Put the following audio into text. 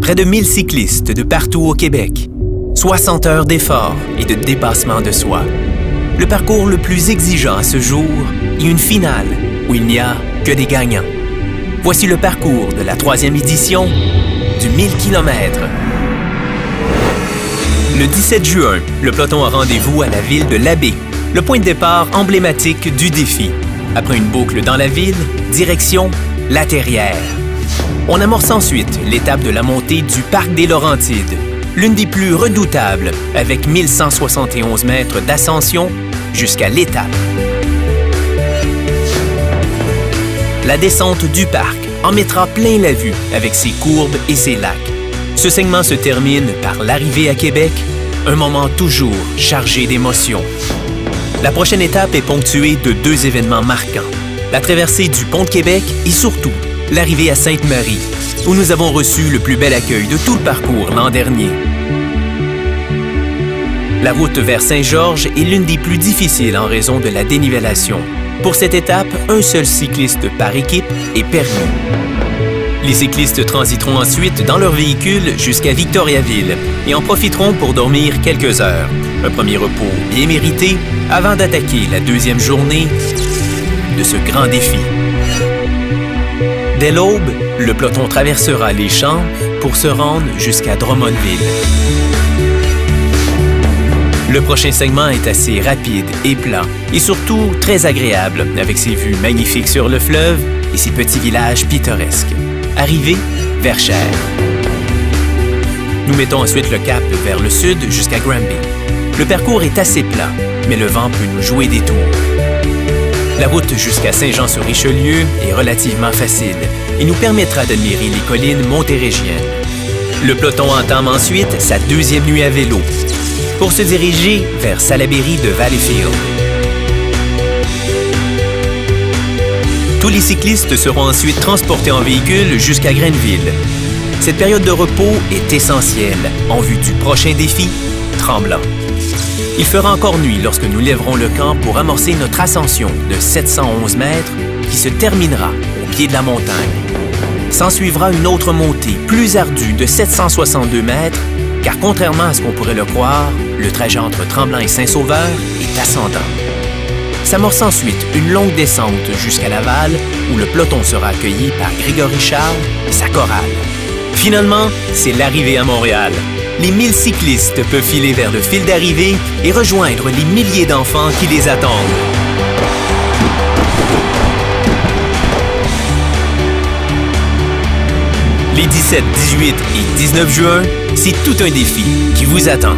Près de 1000 cyclistes de partout au Québec. 60 heures d'efforts et de dépassement de soi. Le parcours le plus exigeant à ce jour et une finale où il n'y a que des gagnants. Voici le parcours de la 3e édition du 1000 km. Le 17 juin, le peloton a rendez-vous à la ville de Labbé, le point de départ emblématique du défi. Après une boucle dans la ville, direction La Terrière. On amorce ensuite l'étape de la montée du Parc des Laurentides, l'une des plus redoutables, avec 1171 mètres d'ascension jusqu'à l'étape. La descente du parc en mettra plein la vue avec ses courbes et ses lacs. Ce segment se termine par l'arrivée à Québec, un moment toujours chargé d'émotions. La prochaine étape est ponctuée de 2 événements marquants, la traversée du Pont de Québec et surtout l'arrivée à Sainte-Marie, où nous avons reçu le plus bel accueil de tout le parcours l'an dernier. La route vers Saint-Georges est l'une des plus difficiles en raison de la dénivellation. Pour cette étape, un seul cycliste par équipe est permis. Les cyclistes transiteront ensuite dans leur véhicule jusqu'à Victoriaville et en profiteront pour dormir quelques heures. Un premier repos bien mérité avant d'attaquer la 2e journée de ce grand défi. Dès l'aube, le peloton traversera les champs pour se rendre jusqu'à Drummondville. Le prochain segment est assez rapide et plat, et surtout très agréable, avec ses vues magnifiques sur le fleuve et ses petits villages pittoresques. Arrivé vers Cher. Nous mettons ensuite le cap vers le sud jusqu'à Granby. Le parcours est assez plat, mais le vent peut nous jouer des tours. La route jusqu'à Saint-Jean-sur-Richelieu est relativement facile et nous permettra d'admirer les collines montérégiennes. Le peloton entame ensuite sa 2e nuit à vélo pour se diriger vers Salaberry de Valleyfield. Tous les cyclistes seront ensuite transportés en véhicule jusqu'à Grenville. Cette période de repos est essentielle en vue du prochain défi, Tremblant. Il fera encore nuit lorsque nous lèverons le camp pour amorcer notre ascension de 711 mètres qui se terminera au pied de la montagne. S'ensuivra une autre montée plus ardue de 762 mètres, car contrairement à ce qu'on pourrait le croire, le trajet entre Tremblant et Saint-Sauveur est ascendant. S'amorce ensuite une longue descente jusqu'à Laval, où le peloton sera accueilli par Grégory Charles et sa chorale. Finalement, c'est l'arrivée à Montréal. Les 1000 cyclistes peuvent filer vers le fil d'arrivée et rejoindre les milliers d'enfants qui les attendent. Les 17, 18 et 19 juin, c'est tout un défi qui vous attend.